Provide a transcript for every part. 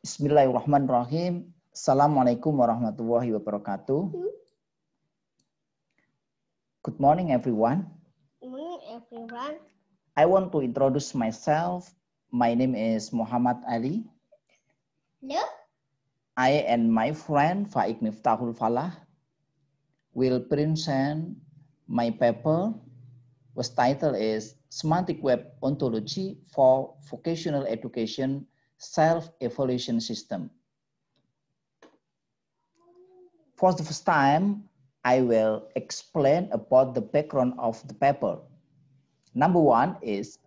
Bismillahirrahmanirrahim. Assalamualaikum warahmatullahi wabarakatuh. Good morning, everyone. Good morning, everyone. I want to introduce myself. My name is Muhammad Ali. Hello. I and my friend Faik Miftahul Falah will present my paper, whose title is Semantic Web Ontology for Vocational Education Self-Evaluation System. For the first time, I will explain about the background of the paper. Number one is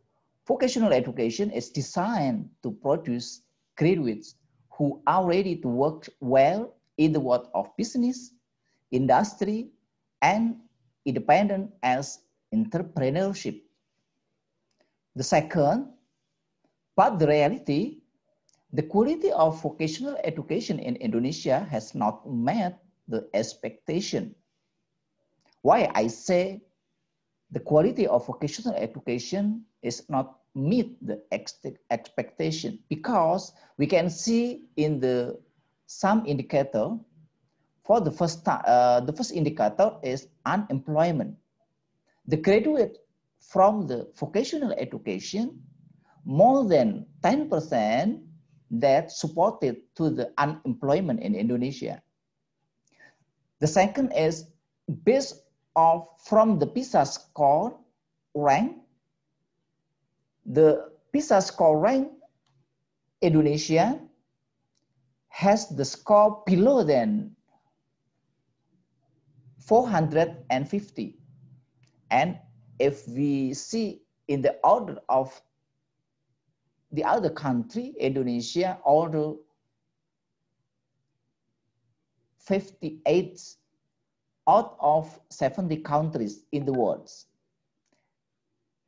vocational education is designed to produce graduates who are ready to work well in the world of business, industry, and independent as entrepreneurship. The second, but the reality, the quality of vocational education in Indonesia has not met the expectation. Why I say the quality of vocational education is not meet the expectation? Because we can see in the some indicator. For the first indicator is unemployment. The graduate from the vocational education, more than 10% that supported to the unemployment in Indonesia. The second is based off from the PISA score rank. The PISA score rank Indonesia has the score below than 450. And if we see in the order of the other country, Indonesia, order 58 out of 70 countries in the world.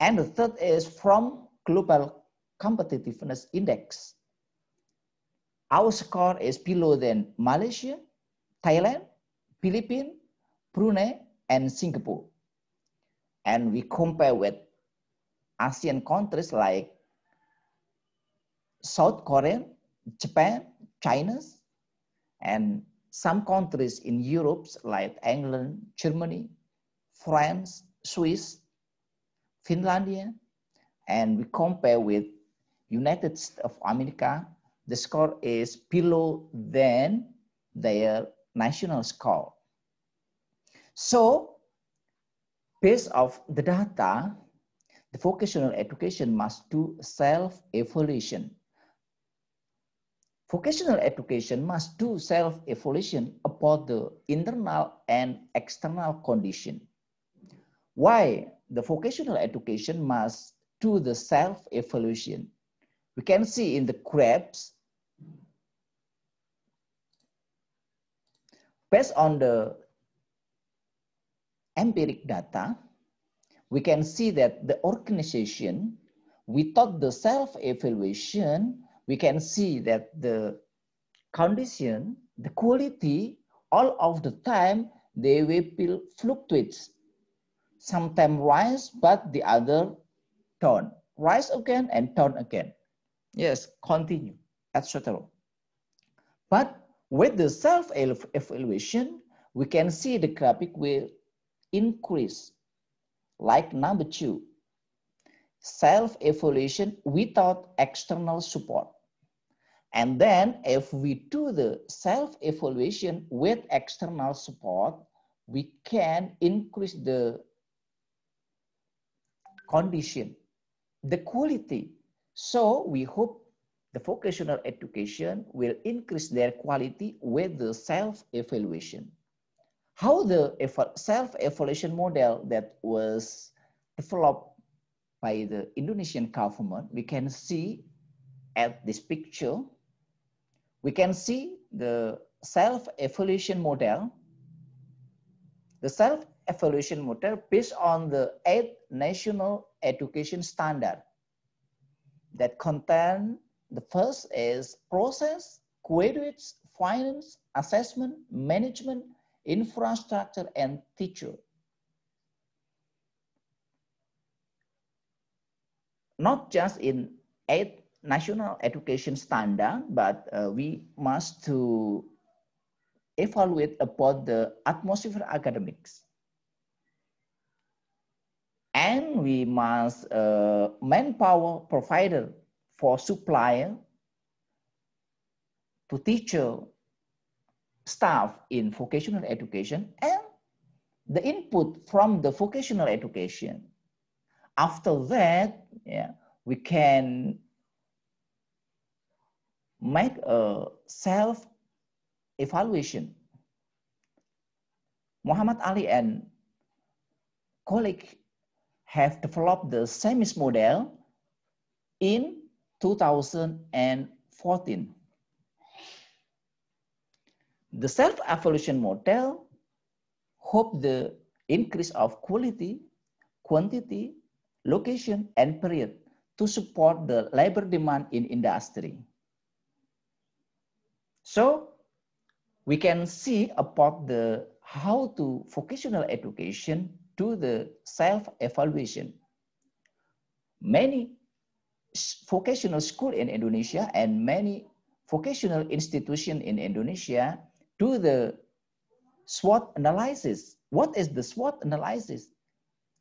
And the third is from Global Competitiveness Index. Our score is below than Malaysia, Thailand, Philippines, Brunei, and Singapore. And we compare with ASEAN countries like South Korea, Japan, China, and some countries in Europe like England, Germany, France, Swiss, Finlandia, and we compare with United States of America, the score is below than their national score. So, based off the data, the vocational education must do self-evaluation. Vocational education must do self-evaluation about the internal and external condition. Why the vocational education must do the self-evaluation? We can see in the graphs, based on the empiric data, we can see that the organization, without the self-evaluation, we can see that the condition, the quality, all of the time, they will fluctuate. Sometimes rise, but the other down. Rise again and down again. Yes, continue, etc. But with the self-evaluation, we can see the graphic will increase. Like number 2, self-evaluation without external support. And then if we do the self-evaluation with external support, we can increase the condition, the quality. So we hope the vocational education will increase their quality with the self-evaluation. How the self-evaluation model that was developed by the Indonesian government, we can see at this picture. We can see the self-evaluation model. The self-evaluation model based on the 8 national education standard that contain the first is process, graduates, finance, assessment, management, infrastructure, and teacher. Not just in 8 national education standard, but we must to evaluate about the atmosphere academics. And we must manpower provider for supplier to teacher staff in vocational education and the input from the vocational education. After that, yeah, we can make a self-evaluation. Muhammad Ali and colleague have developed the SEMIS model in 2014. The self-evaluation model hope the increase of quality, quantity, location, and period to support the labor demand in industry. So we can see about the how to vocational education do the self-evaluation. Many vocational schools in Indonesia and many vocational institutions in Indonesia do the SWOT analysis. What is the SWOT analysis?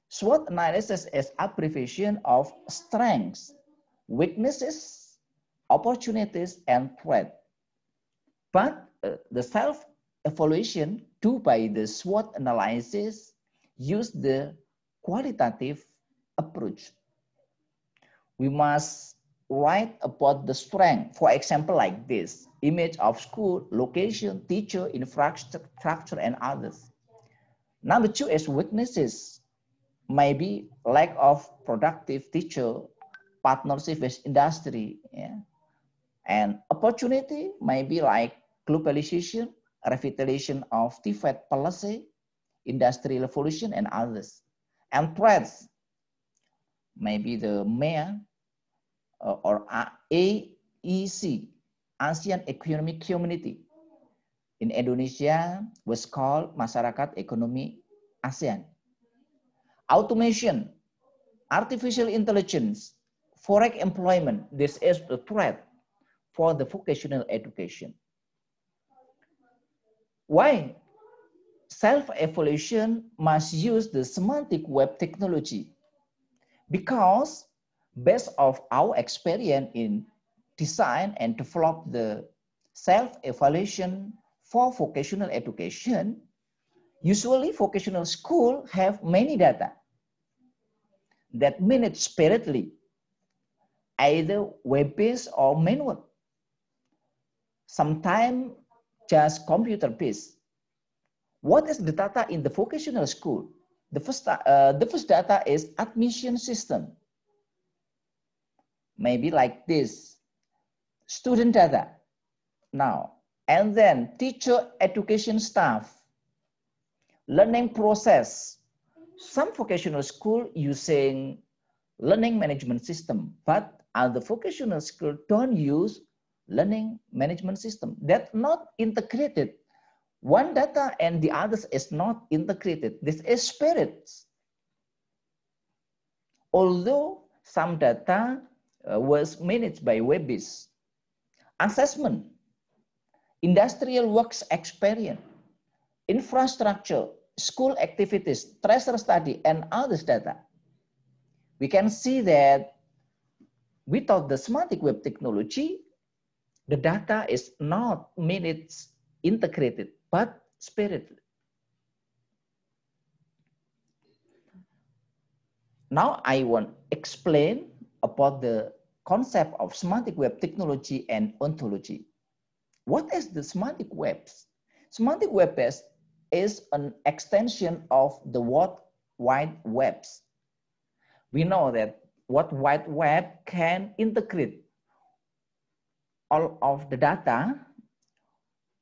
SWOT analysis is abbreviation of strengths, weaknesses, opportunities, and threats. But the self-evaluation done by the SWOT analysis use the qualitative approach. We must write about the strength, for example, like this: image of school, location, teacher, infrastructure, and others. Number two is weaknesses, maybe lack of productive teacher, partnership with industry, yeah. And opportunity maybe like globalization, revitalization of TVET policy, industrial revolution, and others. And threats, maybe the MEA or AEC, ASEAN Economic Community. In Indonesia was called Masyarakat Ekonomi ASEAN. Automation, artificial intelligence, foreign employment, this is the threat for the vocational education. Why? Self-evaluation must use the semantic web technology because based of our experience in design and develop the self-evaluation for vocational education, usually vocational school have many data that managed separately, either web-based or manual. Sometimes just computer-based. What is the data in the vocational school? The first data is admission system. Maybe like this, student data now, and then teacher education staff, learning process. Some vocational school using learning management system, but other vocational school don't use learning management system. That's not integrated. One data and the others is not integrated. This is spirits. Although some data was managed by web-based. Assessment, industrial works experience, infrastructure, school activities, treasure study, and others data. We can see that without the semantic web technology, the data is not managed integrated, but spirited. Now I want to explain about the concept of semantic web technology and ontology. What is the semantic webs? Semantic web is an extension of the World Wide Webs. We know that World Wide Web can integrate all of the data,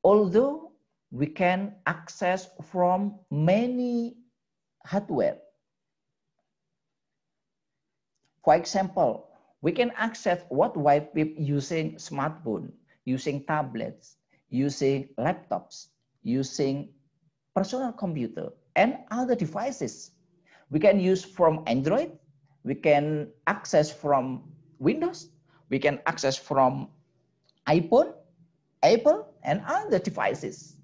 although we can access from many hardware. For example, we can access World Wide Web using smartphone, using tablets, using laptops, using personal computer, and other devices. We can use from Android, we can access from Windows, We can access from iPhone, Apple, and other devices.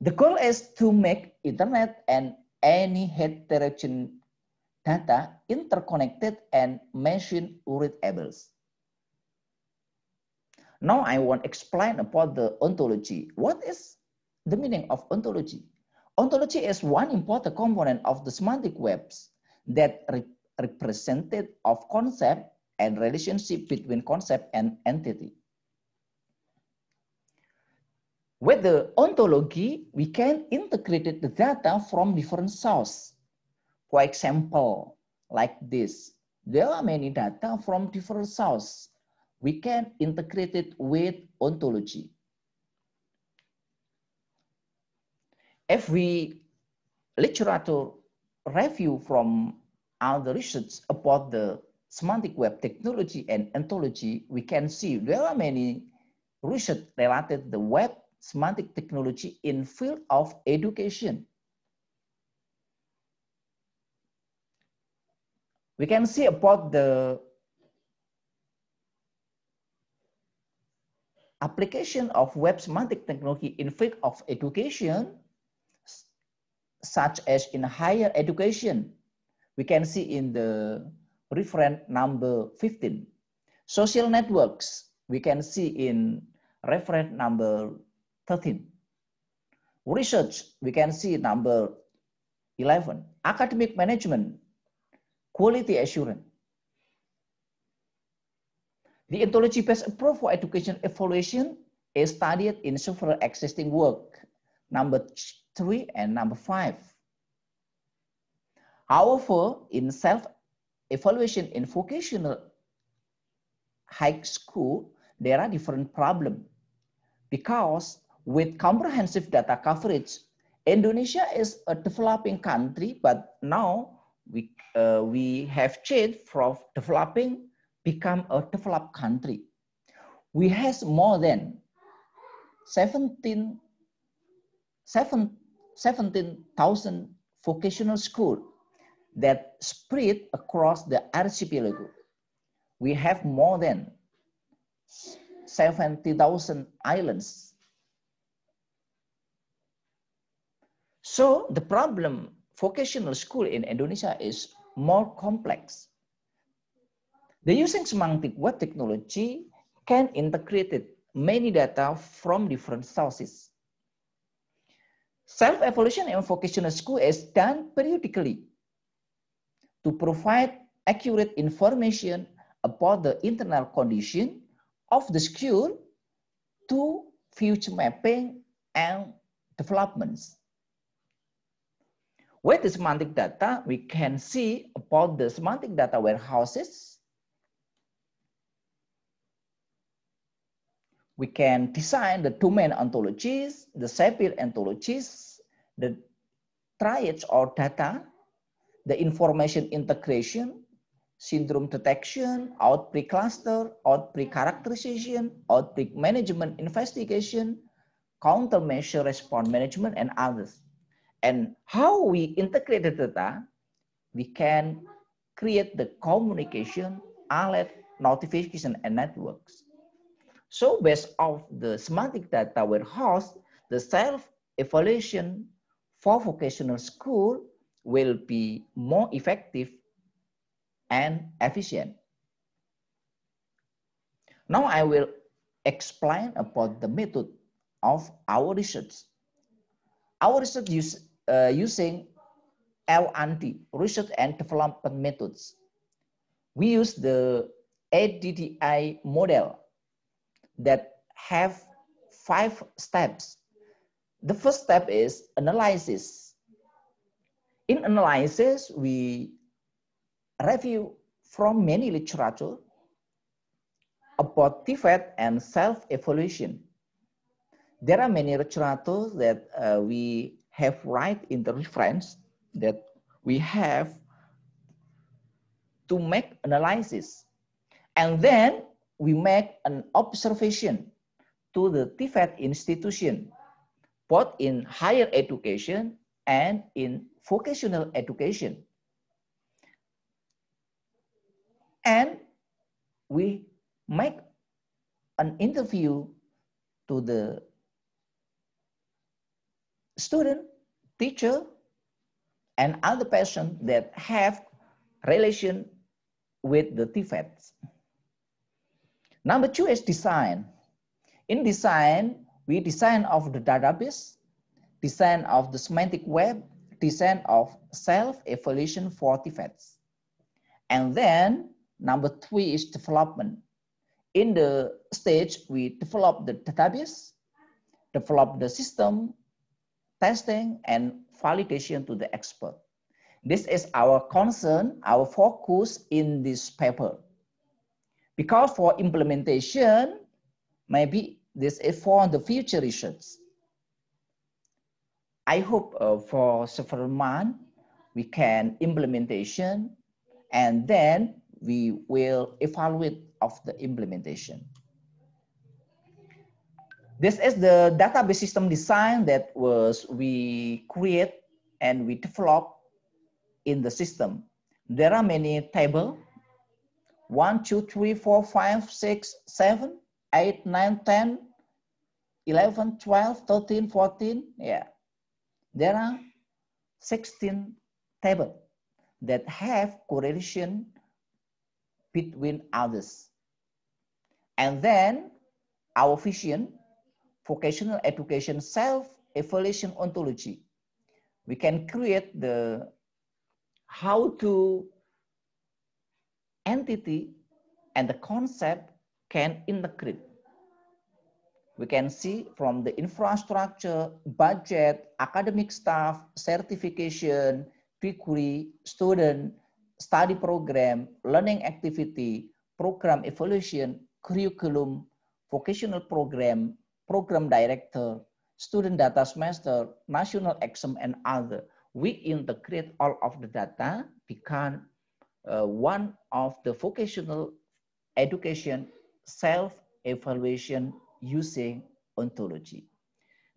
The goal is to make internet and any heterogeneous data interconnected and machine readable. Now I want to explain about the ontology. What is the meaning of ontology? Ontology is one important component of the semantic webs that represented of concept and relationship between concept and entity. With the ontology, we can integrate the data from different sources. For example, like this, there are many data from different sources. We can integrate it with ontology. If we literature review from other research about the semantic web technology and ontology, we can see there are many research related to the web semantic technology in field of education. We can see about the application of web semantic technology in field of education, such as in higher education. We can see in the reference number 15. Social networks, we can see in reference number 13. Research, we can see number 11. Academic management, quality assurance. The ontology-based approach for education evaluation is studied in several existing work, number 3 and number 5. However, in self-evaluation in vocational high school, there are different problems because with comprehensive data coverage, Indonesia is a developing country, but now we have changed from developing become a developed country. We have more than 17,000 vocational schools that spread across the archipelago. We have more than 70,000 islands. So the problem vocational school in Indonesia is more complex. The using semantic web technology can integrate many data from different sources. Self-evaluation in vocational school is done periodically to provide accurate information about the internal condition of the school to future mapping and developments. With the semantic data, we can see about the semantic data warehouses. We can design the domain ontologies, the Sapir ontologies, the triads or data, the information integration, syndrome detection, outbreak cluster, outbreak characterization, outbreak management investigation, countermeasure response management, and others. And how we integrate the data, we can create the communication, alert, notification, and networks. So based on the semantic data warehouse, the self-evaluation for vocational school will be more effective and efficient. Now I will explain about the method of our research. Our research using L&D, research and development methods. We use the ADDIE model that have 5 steps. The first step is analysis. In analysis, we review from many literature about TVET and self-evaluation. There are many literature that we have right in the reference that we have to make analysis. And then we make an observation to the TVET institution, both in higher education and in vocational education. And we make an interview to the student, teacher, and other person that have relation with the TFETs. Number 2 is design. In design, we design of the database, design of the semantic web, design of self-evaluation for TFETs. And then number 3 is development. In the stage, we develop the database, develop the system, testing, and validation to the expert. This is our concern, our focus in this paper. Because for implementation, maybe this is for the future research. I hope for several months, we can implementation, and then we will evaluate of the implementation. This is the database system design that we create and we develop in the system. There are many tables, 1, 2, 3, 4, 5, 6, 7, 8, 9, 10, 11, 12, 13, 14. Yeah. There are 16 tables that have correlation between others. And then our vision, vocational education self-evaluation ontology. We can create the how to entity and the concept can integrate. We can see from the infrastructure, budget, academic staff, certification, degree, student, study program, learning activity, program evaluation, curriculum, vocational program, program director, student data semester, national exam, and other. We integrate all of the data, become one of the vocational education self-evaluation using ontology.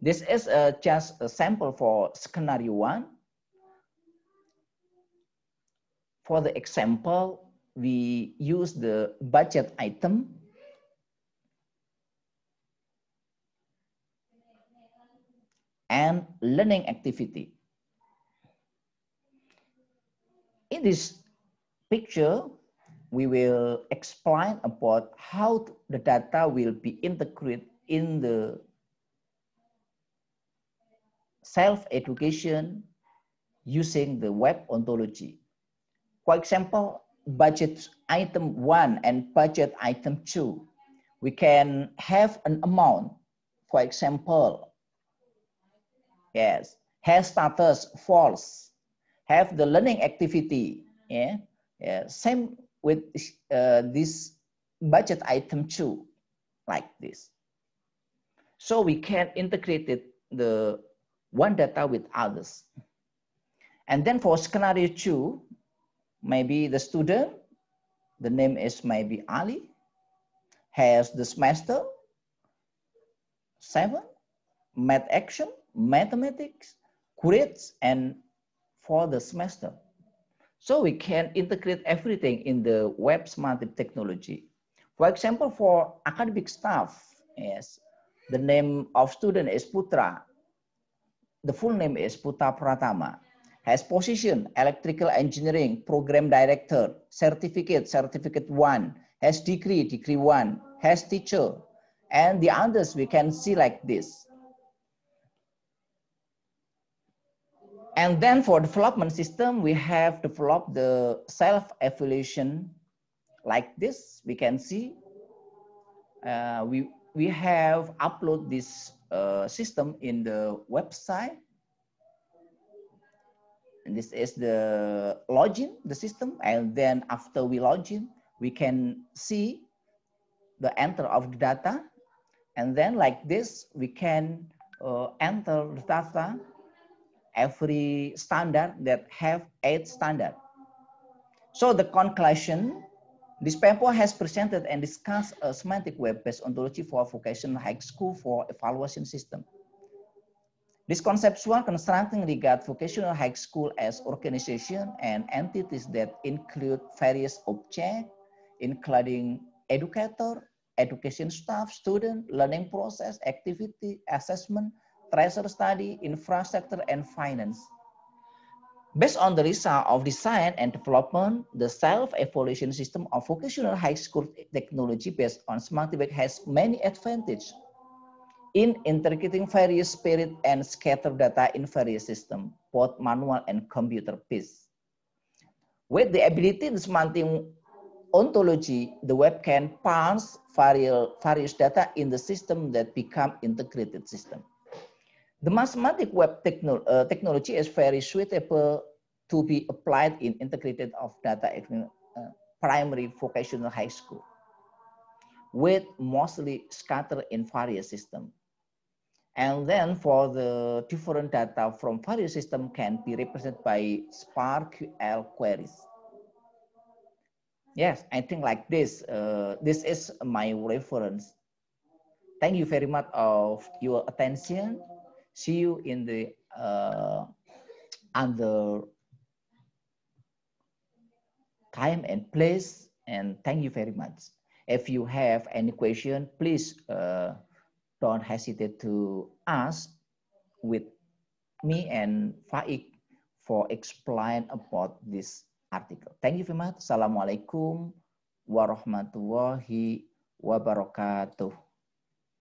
This is just a sample for scenario 1. For the example, we use the budget item and learning activity. In this picture, we will explain about how the data will be integrated in the self-education using the web ontology. For example, budget item 1 and budget item 2. We can have an amount, for example, yes, have status false, have the learning activity, yeah, same with this budget item 2, like this. So we can integrate it, the one data with others. And then for scenario 2, maybe the student, the name is maybe Ali, has the semester 7, math action, mathematics, grades, and for the semester. So we can integrate everything in the web semantic technology. For example, for academic staff, yes, the name of student is Putra. The full name is Putra Pratama. Has position, electrical engineering, program director, certificate, certificate 1, has degree, degree 1, has teacher, and the others we can see like this. And then for development system, we have developed the self-evaluation like this. We can see we have uploaded this system in the website. And this is the login, the system. And then after we login, we can see the enter of the data. And then like this, we can enter the data every standard that have 8 standard. So the conclusion, this paper has presented and discussed a semantic web-based ontology for vocational high school for evaluation system. This conceptual constructing regards vocational high school as organization and entities that include various objects, including educator, education staff, student, learning process, activity, assessment, treasure study, infrastructure, and finance. Based on the result of design and development, the self-evaluation system of vocational high school technology based on Semantic Web has many advantages in integrating various spirit and scattered data in various systems, both manual and computer-based. With the ability in Semantic Ontology, the web can parse various data in the system that become integrated system. The Semantic Web Technology is very suitable to be applied in integrated of data primary vocational high school, with mostly scattered in various systems. And then for the different data from various systems can be represented by SparkQL queries. Yes, I think like this. This is my reference. Thank you very much of your attention. See you in the other time and place. And thank you very much. If you have any question, please don't hesitate to ask with me and Faik for explain about this article. Thank you very much. Assalamualaikum warahmatullahi wabarakatuh.